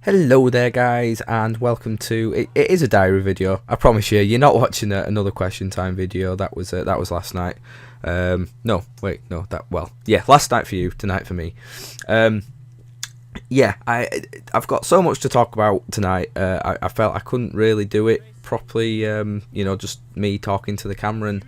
Hello there guys, and welcome to it is a diary video. I promise you're not watching another question time video. That was last night. No, wait, no, last night for you, tonight for me. I've got so much to talk about tonight. I felt I couldn't really do it properly. Just me talking to the camera, and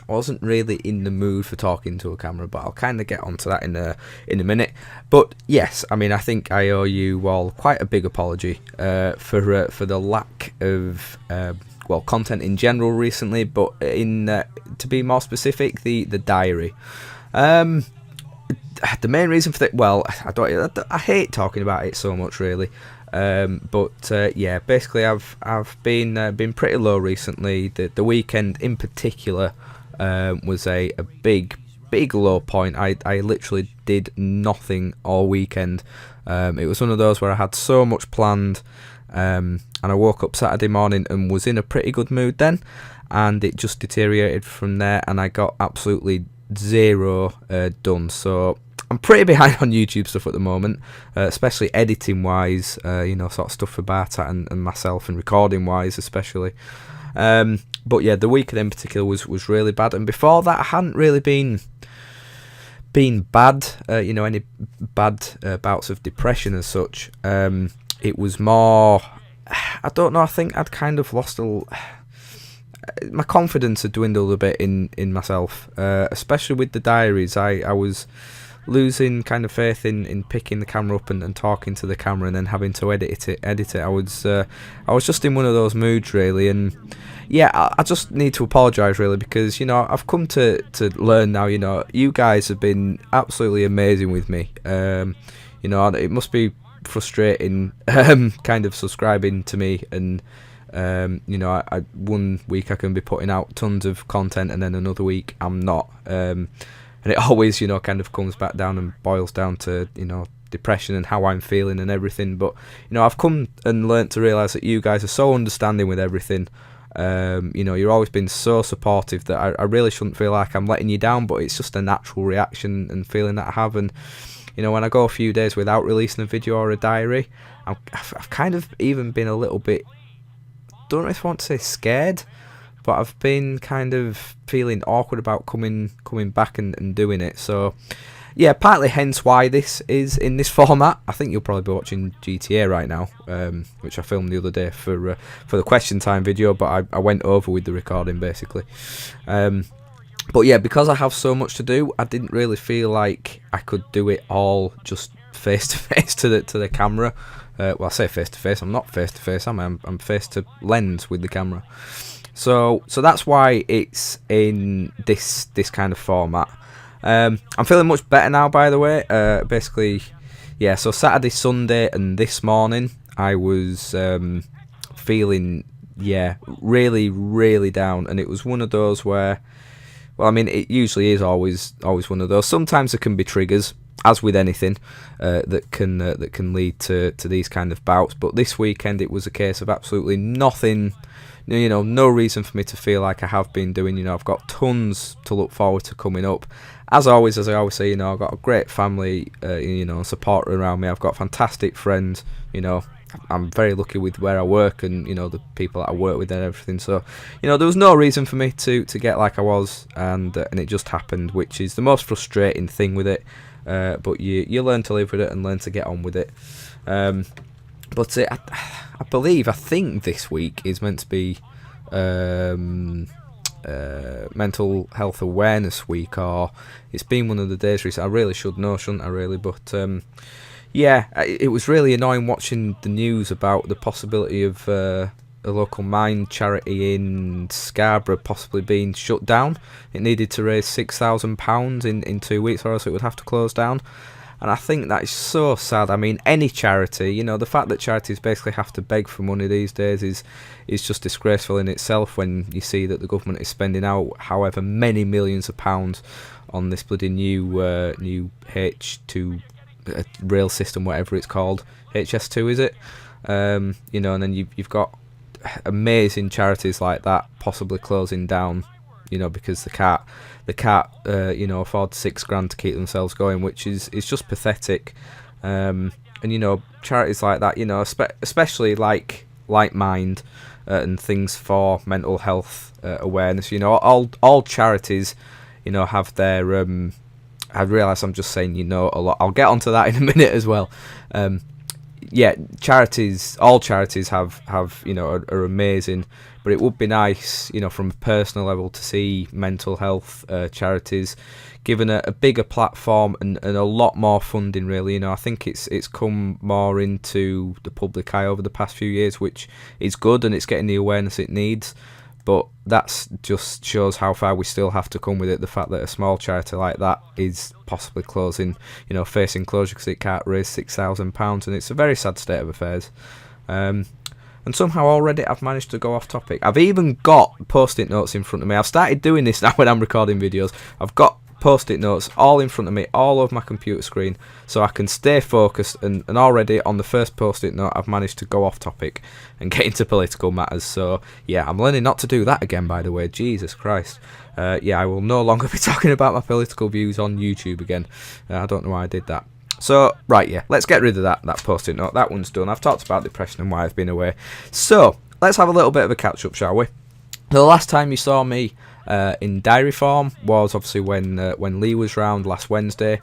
I wasn't really in the mood for talking to a camera, but I'll kind of get onto that in a minute. But yes, I mean, I think I owe you all quite a big apology for the lack of content in general recently, but to be more specific, the diary. The main reason for that, I hate talking about it so much, really. Basically, I've been pretty low recently. The weekend in particular was a big low point. I literally did nothing all weekend. It was one of those where I had so much planned, and I woke up Saturday morning and was in a pretty good mood then, and it just deteriorated from there, and I got absolutely zero done. So I'm pretty behind on YouTube stuff at the moment, especially editing wise, sort of stuff for Bartat and myself, and recording wise especially. But yeah, the weekend in particular was really bad, and before that I hadn't really been bad, any bad bouts of depression as such. It was more, I don't know, I think I'd kind of lost my confidence had dwindled a bit in myself, especially with the diaries. I was losing kind of faith in picking the camera up and talking to the camera and then having to edit it. I was just in one of those moods, really, and yeah, I just need to apologise, really, because I've come to learn now. You guys have been absolutely amazing with me. It must be frustrating, kind of subscribing to me, and I one week I can be putting out tons of content, and then another week I'm not. And it always, kind of comes back down and boils down to, depression and how I'm feeling and everything. But, I've come and learnt to realise that you guys are so understanding with everything. You've always been so supportive that I really shouldn't feel like I'm letting you down, but it's just a natural reaction and feeling that I have. And, when I go a few days without releasing a video or a diary, I've kind of even been a little bit, don't know if I want to say scared, but I've been kind of feeling awkward about coming back and doing it. So yeah, partly hence why this is in this format. I think you'll probably be watching GTA right now, which I filmed the other day for the question time video, but I went over with the recording basically. But yeah, because I have so much to do, I didn't really feel like I could do it all just face to face to the camera. I say face to face. I'm not face to face. I'm face to lens with the camera. So that's why it's in this kind of format. I'm feeling much better now, by the way. Basically, yeah. So Saturday, Sunday, and this morning, I was feeling really, really down, and it was one of those where, well, I mean, it usually is always one of those. Sometimes there can be triggers, as with anything, that can lead to these kind of bouts. But this weekend, it was a case of absolutely nothing. No reason for me to feel like I have been doing. I've got tons to look forward to coming up. As always, as I always say, I've got a great family, support around me. I've got fantastic friends. I'm very lucky with where I work and the people that I work with and everything. So there was no reason for me to get like I was, and it just happened, which is the most frustrating thing with it. But you learn to live with it and learn to get on with it. But I think this week is meant to be Mental Health Awareness Week, or it's been one of the days recently. I really should know, shouldn't I, really? But it was really annoying watching the news about the possibility of a local mine charity in Scarborough possibly being shut down. It needed to raise £6,000 in 2 weeks, or else it would have to close down. And I think that is so sad. I mean, any charity, the fact that charities basically have to beg for money these days is just disgraceful in itself, when you see that the government is spending out however many millions of pounds on this bloody new H2 rail system, whatever it's called, HS2 is it? And then you've got amazing charities like that possibly closing down, because they can't afford £6,000 to keep themselves going, which is just pathetic. you know, charities like that, you know, especially like Mind and things for mental health awareness. You know, all charities, you know, have their. I realise I'm just saying, you know, a lot. I'll get onto that in a minute as well. Yeah, all charities have you know, are amazing, but it would be nice, you know, from a personal level to see mental health charities given a bigger platform and a lot more funding, really. You know, I think it's come more into the public eye over the past few years, which is good, and it's getting the awareness it needs. But that's just shows how far we still have to come with it. The fact that a small charity like that is possibly closing, you know, facing closure because it can't raise £6,000, and it's a very sad state of affairs. And somehow already I've managed to go off topic. I've even got post-it notes in front of me. I've started doing this now when I'm recording videos. I've got post-it notes all in front of me, all over my computer screen, so I can stay focused, and already on the first post-it note I've managed to go off topic and get into political matters. So yeah, I'm learning not to do that again, by the way. Jesus Christ. Yeah, I will no longer be talking about my political views on YouTube again. I don't know why I did that. So, right, yeah, let's get rid of that post-it note. That one's done. I've talked about depression and why I've been away. So, let's have a little bit of a catch-up, shall we? The last time you saw me in diary form was obviously when Lee was round last Wednesday,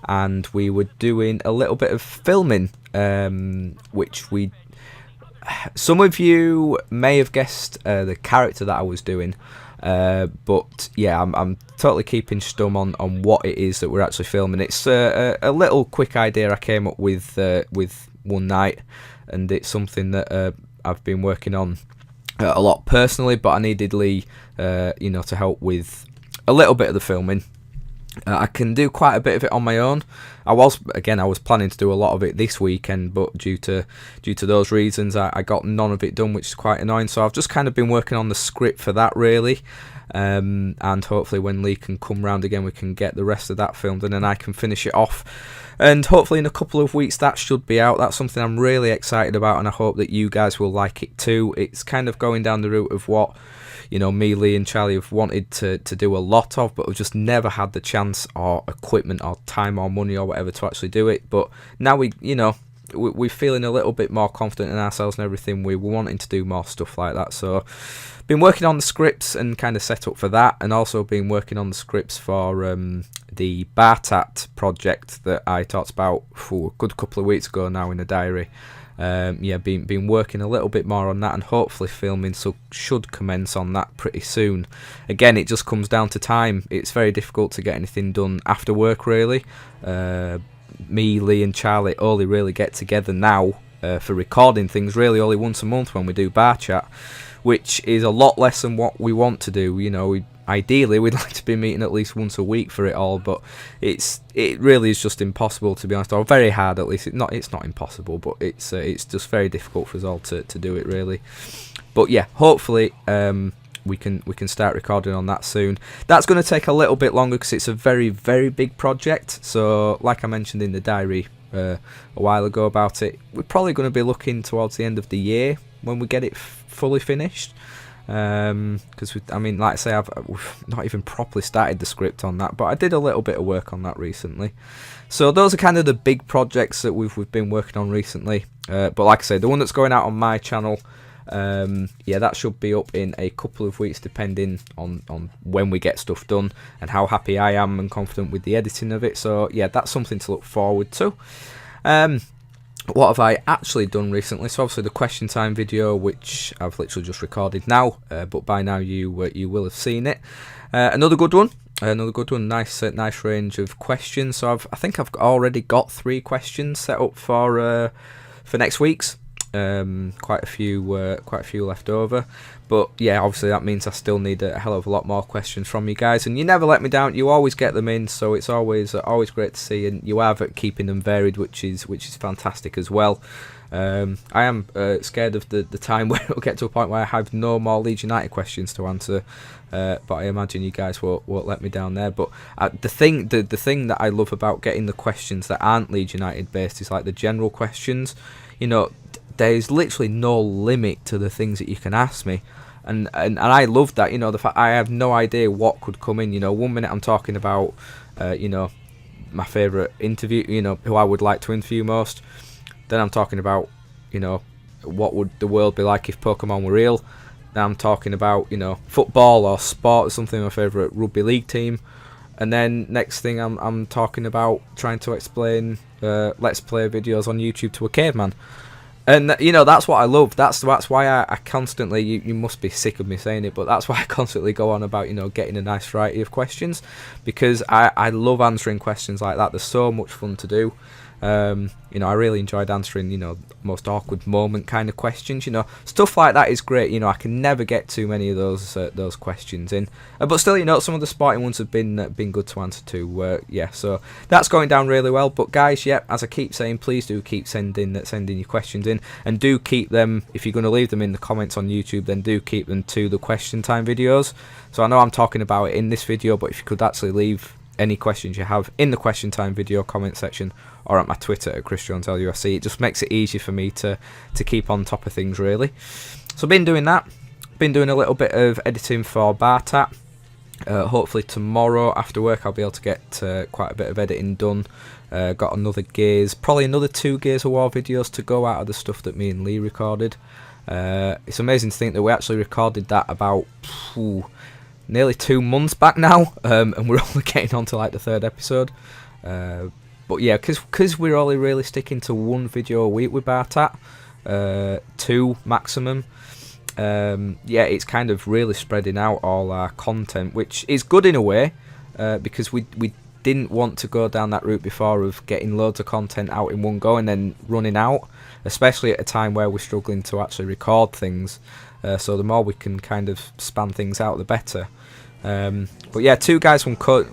and we were doing a little bit of filming, which some of you may have guessed the character that I was doing, but yeah, I'm totally keeping stum on what it is that we're actually filming. It's a little quick idea I came up with one night, and it's something that I've been working on a lot personally, but I needed Lee, you know, to help with a little bit of the filming. I can do quite a bit of it on my own. I was planning to do a lot of it this weekend, but due to those reasons, I got none of it done, which is quite annoying. So I've just kind of been working on the script for that, really. And hopefully when Lee can come round again, we can get the rest of that filmed, and then I can finish it off. And hopefully in a couple of weeks that should be out. That's something I'm really excited about, and I hope that you guys will like it too. It's kind of going down the route of what, you know, me, Lee and Charlie have wanted to do a lot of, but we've just never had the chance or equipment or time or money or whatever to actually do it. But now we're feeling a little bit more confident in ourselves and everything. We're wanting to do more stuff like that. So been working on the scripts and kind of set up for that, and also been working on the scripts for the Bartat project that I talked about for a good couple of weeks ago now in the diary. Yeah, been working a little bit more on that, and hopefully filming should commence on that pretty soon. Again, it just comes down to time. It's very difficult to get anything done after work, really. Me, Lee and Charlie only really get together now for recording things really only once a month when we do bar chat, which is a lot less than what we want to do. You know, ideally we'd like to be meeting at least once a week for it all, but it really is just impossible, to be honest, or very hard at least. It's not impossible, but it's just very difficult for us all to do it, really. But yeah, hopefully we can start recording on that soon. That's going to take a little bit longer because it's a very, very big project. So like I mentioned in the diary a while ago about it, we're probably going to be looking towards the end of the year when we get it fully finished. Because I mean, like I say, we've not even properly started the script on that, but I did a little bit of work on that recently. So those are kind of the big projects that we've been working on recently. But like I say, the one that's going out on my channel, yeah, that should be up in a couple of weeks, depending on when we get stuff done and how happy I am and confident with the editing of it. So yeah, that's something to look forward to. What have I actually done recently? So obviously the question time video, which I've literally just recorded now, but by now you will have seen it. Another good one. Nice range of questions. So I think I've already got 3 questions set up for next week's. Quite a few left over, but yeah, obviously that means I still need a hell of a lot more questions from you guys, and you never let me down. You always get them in, so it's always great to see, and you are keeping them varied, which is fantastic as well. I am scared of the time where it'll get to a point where I have no more Leeds United questions to answer, but I imagine you guys won't let me down there. But the thing that I love about getting the questions that aren't Leeds United based is like the general questions. You know, there's literally no limit to the things that you can ask me, and I love that. You know, the fact I have no idea what could come in. You know, one minute I'm talking about, you know, my favourite interview, you know, who I would like to interview most. Then I'm talking about, you know, what would the world be like if Pokemon were real. Then I'm talking about, you know, football or sport or something, my favourite rugby league team. And then next thing I'm talking about trying to explain Let's Play videos on YouTube to a caveman. And, you know, that's what I love. That's why I constantly, you must be sick of me saying it, but that's why I constantly go on about, you know, getting a nice variety of questions. Because I love answering questions like that. They're so much fun to do. You know, I really enjoyed answering, you know, most awkward moment kind of questions. You know, stuff like that is great. You know, I can never get too many of those questions in, but still, you know, some of the sporting ones have been good to answer too. Yeah, so that's going down really well. But guys, yeah, as I keep saying, please do keep sending your questions in, and do keep them. If you're going to leave them in the comments on YouTube, then do keep them to the question time videos. So I know I'm talking about it in this video, but if you could actually leave any questions you have in the question time video comment section, or at my Twitter at ChrisJonesLUFC, it just makes it easier for me to keep on top of things, really. So I've been doing that. Been doing a little bit of editing for Bartat. Hopefully tomorrow after work I'll be able to get quite a bit of editing done. Got another probably another 2 Gears of War videos to go out of the stuff that me and Lee recorded. It's amazing to think that we actually recorded that about nearly 2 months back now, and we're only getting on to like the 3rd episode. But yeah, because we're only really sticking to 1 video a week with Bartat, 2 maximum. Yeah, it's kind of really spreading out all our content, which is good in a way, because we didn't want to go down that route before of getting loads of content out in one go and then running out, especially at a time where we're struggling to actually record things. So the more we can kind of span things out, the better. But yeah, 2 guys one controller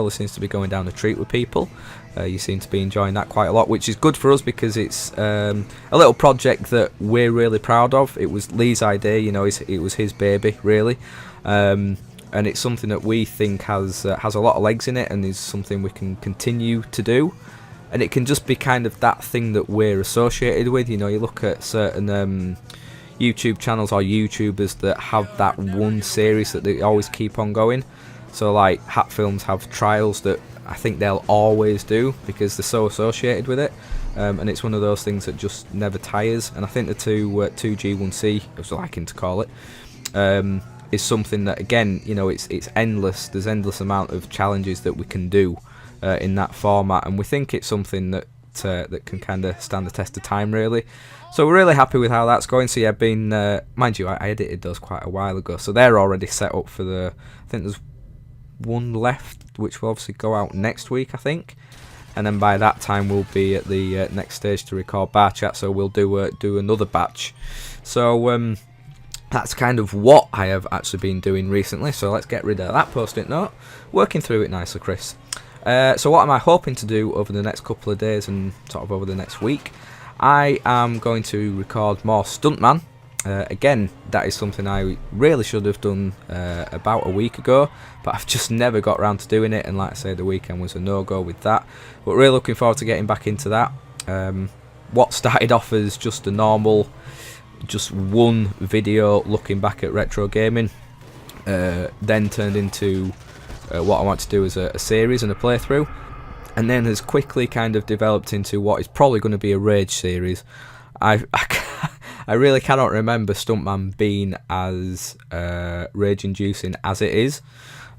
seems to be going down a treat with people. You seem to be enjoying that quite a lot, which is good for us because it's a little project that we're really proud of. It was Lee's idea, you know, it was his baby, really. And it's something that we think has a lot of legs in it, and is something we can continue to do. And it can just be kind of that thing that we're associated with. You know, you look at certain YouTube channels or YouTubers that have that one series that they always keep on going. So like Hat Films have trials that I think they'll always do because they're so associated with it, and it's one of those things that just never tires. And I think the 2G1C, as I like him to call it, is something that, again, you know, it's endless. There's endless amount of challenges that we can do in that format, and we think it's something that can kind of stand the test of time, really. So we're really happy with how that's going. So yeah, mind you, I edited those quite a while ago, so they're already set up for I think there's 1 left, which will obviously go out next week, I think. And then by that time we'll be at the next stage to record bar chat, so we'll do another batch. So that's kind of what I have actually been doing recently. So let's get rid of that post-it note. Working through it nicely, Chris. So what am I hoping to do over the next couple of days and sort of over the next week? I am going to record more Stuntman. Again, that is something I really should have done about a week ago, but I've just never got around to doing it, and like I say, the weekend was a no-go with that. But really looking forward to getting back into that. What started off as just a normal, just 1 video looking back at retro gaming, then turned into what I want to do as a series and a playthrough, and then has quickly kind of developed into what is probably going to be a rage series. I really cannot remember Stuntman being as rage-inducing as it is.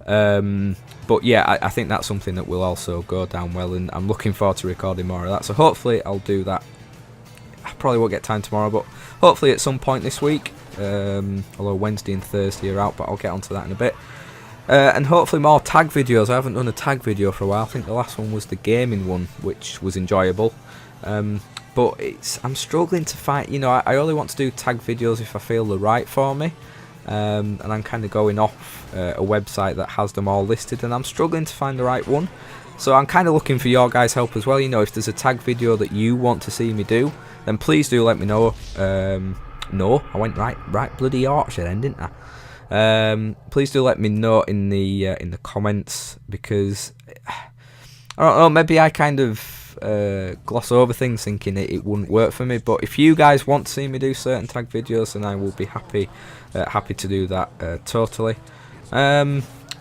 But yeah, I think that's something that will also go down well, and I'm looking forward to recording more of that. So hopefully I'll do that. I probably won't get time tomorrow, but hopefully at some point this week. Although Wednesday and Thursday are out, but I'll get onto that in a bit. And hopefully more tag videos. I haven't done a tag video for a while. I think the last one was the gaming one, which was enjoyable. But I'm struggling to find, you know, I only want to do tag videos if I feel they're right for me. And I'm kind of going off a website that has them all listed, and I'm struggling to find the right one. So I'm kind of looking for your guys' help as well. You know, if there's a tag video that you want to see me do, then please do let me know. No, I went right bloody Yorkshire then, didn't I? Please do let me know in the comments, because I don't know, maybe I kind of gloss over things thinking it wouldn't work for me. But if you guys want to see me do certain tag videos, then I will be happy to do that totally.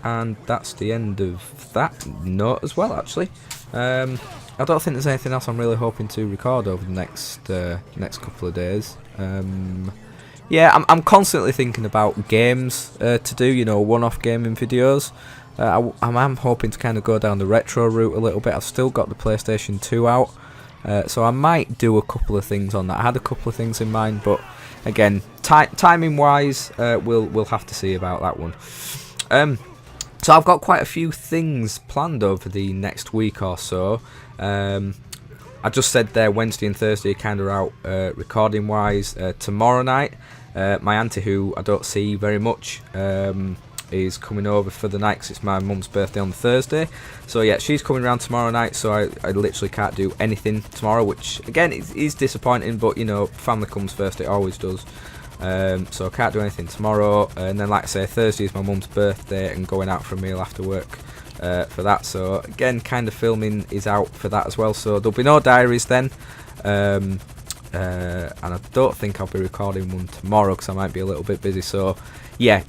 And that's the end of that note as well, actually. And I don't think there's anything else I'm really hoping to record over the next couple of days. Yeah, I'm constantly thinking about games to do, you know, one-off gaming videos. I'm hoping to kind of go down the retro route a little bit. I've still got the PlayStation 2 out, so I might do a couple of things on that. I had a couple of things in mind, but again, timing-wise, we'll have to see about that one. So I've got quite a few things planned over the next week or so. I just said there Wednesday and Thursday are kind of out recording-wise. Tomorrow night, my auntie, who I don't see very much, is coming over for the night 'cause it's my mum's birthday on the Thursday. So yeah, she's coming around tomorrow night, so I literally can't do anything tomorrow, which again is disappointing, but you know, family comes first, it always does. So I can't do anything tomorrow, and then like I say, Thursday is my mum's birthday and going out for a meal after work for that. So again, kind of filming is out for that as well, so there'll be no diaries then. And I don't think I'll be recording one tomorrow because I might be a little bit busy. So yeah,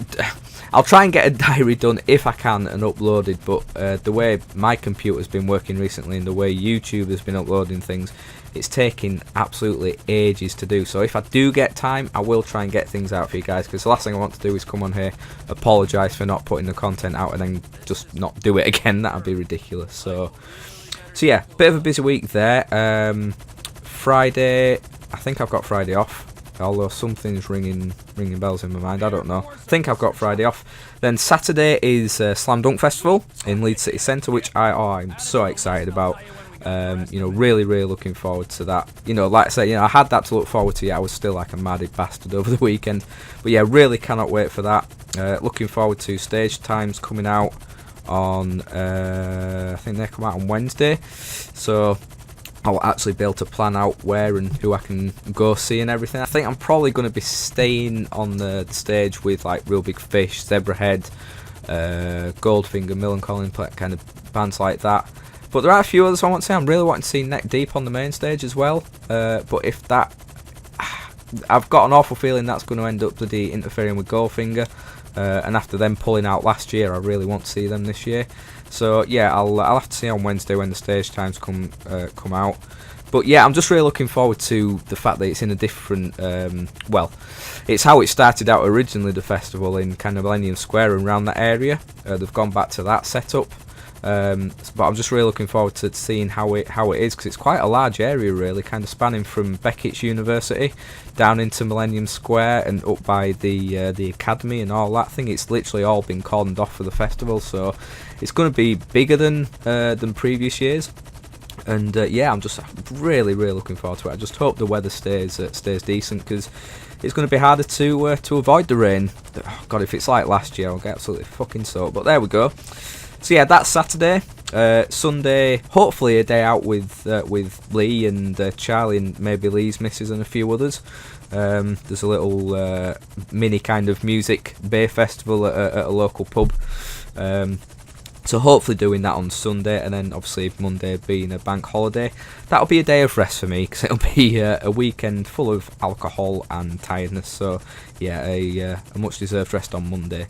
I'll try and get a diary done if I can and uploaded, but the way my computer's been working recently and the way YouTube has been uploading things, it's taking absolutely ages to do. So if I do get time, I will try and get things out for you guys, because the last thing I want to do is come on here, apologise for not putting the content out and then just not do it again. That would be ridiculous. So yeah, bit of a busy week there. Friday, I think I've got Friday off, although something's ringing bells in my mind. I don't know. I think I've got Friday off. Then Saturday is Slam Dunk Festival in Leeds City Centre, which I'm so excited about. You know, really looking forward to that. You know, like I said, you know, I had that to look forward to. Yeah, I was still like a madded bastard over the weekend, but yeah, really cannot wait for that. Looking forward to stage times coming out on. I think they come out on Wednesday, so I'll actually be able to plan out where and who I can go see and everything. I think I'm probably going to be staying on the stage with like Real Big Fish, Zebrahead, Goldfinger, Millencolin, kind of bands like that. But there are a few others I want to see. I'm really wanting to see Neck Deep on the main stage as well. But if that, I've got an awful feeling that's going to end up bloody interfering with Goldfinger. And after them pulling out last year, I really want to see them this year. So yeah, I'll have to see on Wednesday when the stage times come out. But yeah, I'm just really looking forward to the fact that it's in a different. Well, it's how it started out originally, the festival in kind of Millennium Square and around that area. They've gone back to that setup. But I'm just really looking forward to seeing how it is, because it's quite a large area, really, kind of spanning from Beckett's University down into Millennium Square and up by the academy and all that thing. It's literally all been cordoned off for the festival, so it's going to be bigger than previous years. And yeah, I'm just really looking forward to it. I just hope the weather stays decent, because it's going to be harder to avoid the rain. Oh, God, if it's like last year, I'll get absolutely fucking soaked. But there we go. So yeah, that's Saturday. Sunday, hopefully a day out with Lee and Charlie and maybe Lee's missus and a few others. There's a little mini kind of music beer festival at a local pub. So hopefully doing that on Sunday, and then obviously Monday being a bank holiday. That'll be a day of rest for me, because it'll be a weekend full of alcohol and tiredness. So yeah, a much deserved rest on Monday.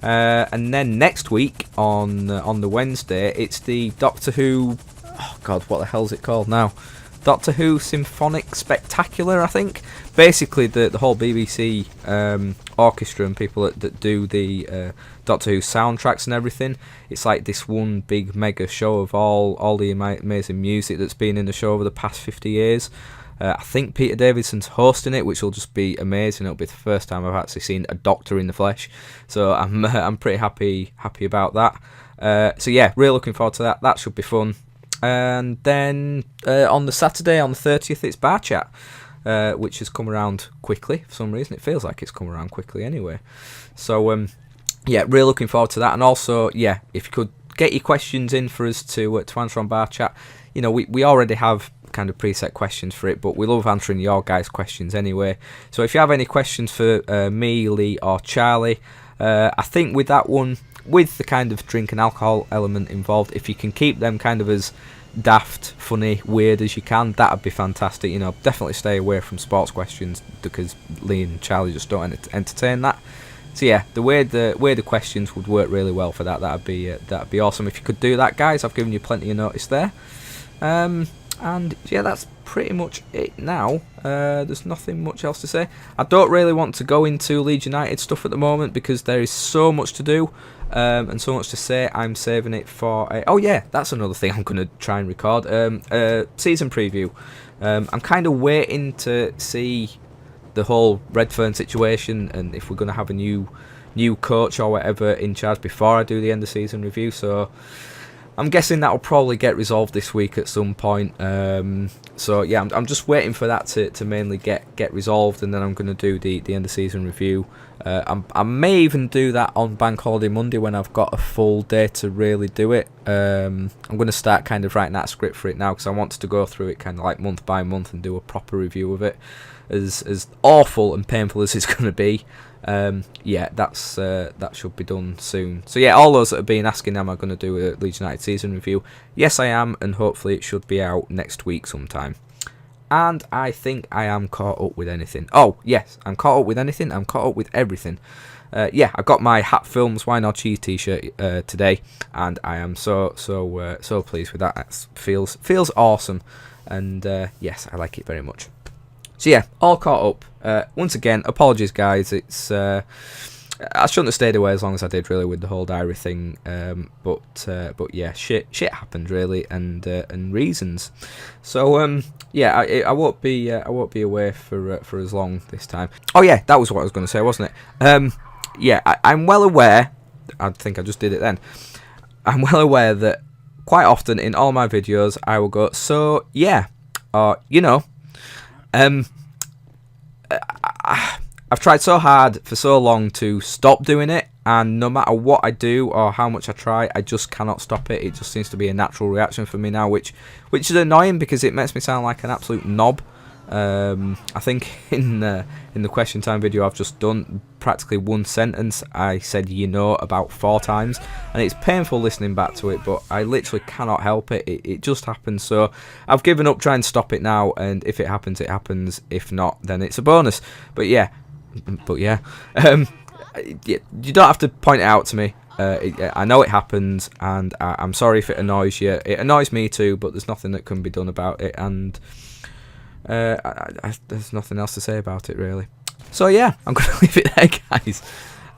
And then next week on the Wednesday, it's the Doctor Who. Oh God, what the hell's it called now? Doctor Who Symphonic Spectacular, I think. Basically, the whole BBC orchestra and people that do the Doctor Who soundtracks and everything. It's like this one big mega show of all the amazing music that's been in the show over the past 50 years. I think Peter Davidson's hosting it, which will just be amazing. It'll be the first time I've actually seen a Doctor in the flesh, so I'm pretty happy about that. So yeah, really looking forward to that. That should be fun. And then on the Saturday, on the 30th, it's Bar Chat, which has come around quickly for some reason. It feels like it's come around quickly anyway. So yeah, really looking forward to that. And also, yeah, if you could get your questions in for us to answer on Bar Chat. You know, we already have kind of preset questions for it, but we love answering your guys' questions anyway. So if you have any questions for me, Lee, or Charlie, I think with that one, with the kind of drink and alcohol element involved, if you can keep them kind of as daft, funny, weird as you can, that'd be fantastic. You know, definitely stay away from sports questions, because Lee and Charlie just don't entertain that. So yeah, the way the questions would work really well for that. That'd be awesome if you could do that, guys. I've given you plenty of notice there. And yeah, that's pretty much it now. There's nothing much else to say. I don't really want to go into Leeds United stuff at the moment because there is so much to do and so much to say. I'm saving it for oh yeah, that's another thing I'm going to try and record. Season preview. I'm kind of waiting to see the whole Redfern situation and if we're going to have a new coach or whatever in charge before I do the end of season review. So I'm guessing that'll probably get resolved this week at some point. So yeah, I'm just waiting for that to mainly get resolved, and then I'm going to do the end of season review. I may even do that on Bank Holiday Monday when I've got a full day to really do it. I'm going to start kind of writing that script for it now because I want to go through it kind of like month by month and do a proper review of it. As awful and painful as it's going to be, yeah, that should be done soon. So yeah, all those that have been asking, am I going to do a Leeds United season review? Yes, I am, and hopefully it should be out next week sometime. And I think I am caught up with anything. Oh yes, I'm caught up with anything. I'm caught up with everything. Yeah, I got my Hat Films Wine or Cheese t-shirt today, and I am so pleased with that. It feels awesome, and yes, I like it very much. So yeah, all caught up. Once again, apologies guys. It's I shouldn't have stayed away as long as I did really with the whole diary thing. But yeah, shit happened really, and reasons. So yeah, I won't be away for as long this time. Oh yeah, that was what I was going to say, wasn't it? Yeah, I'm well aware. I think I just did it then. I'm well aware that quite often in all my videos I will go, so yeah, or you know. I've tried so hard for so long to stop doing it, and no matter what I do or how much I try, I just cannot stop it. It just seems to be a natural reaction for me now, which is annoying because it makes me sound like an absolute knob. I think in the question time video I've just done, practically one sentence I said you know about 4 times, and it's painful listening back to it, but I literally cannot help it. It just happens. So I've given up trying to stop it now, and if it happens, it happens. If not, then it's a bonus. But yeah, you don't have to point it out to me. I know it happens, and I'm sorry if it annoys you. It annoys me too, but there's nothing that can be done about it, and there's nothing else to say about it really. So yeah, I'm going to leave it there guys.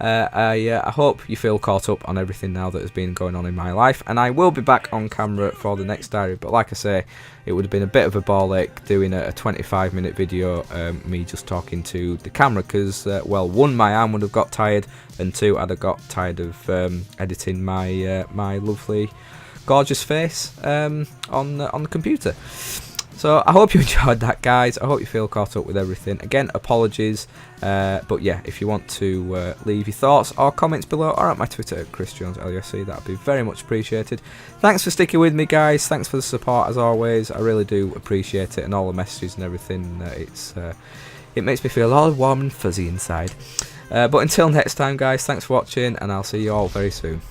I hope you feel caught up on everything now that has been going on in my life, and I will be back on camera for the next diary, but like I say, it would have been a bit of a ball ache doing a 25-minute video, me just talking to the camera, because well, 1, my arm would have got tired, and 2, I'd have got tired of editing my my lovely gorgeous face on the computer. So I hope you enjoyed that guys. I hope you feel caught up with everything. Again, apologies, but yeah, if you want to leave your thoughts or comments below, or at my Twitter at ChrisJonesLUSC, that would be very much appreciated. Thanks for sticking with me guys, thanks for the support as always, I really do appreciate it, and all the messages and everything. It makes me feel all warm and fuzzy inside. But until next time guys, thanks for watching, and I'll see you all very soon.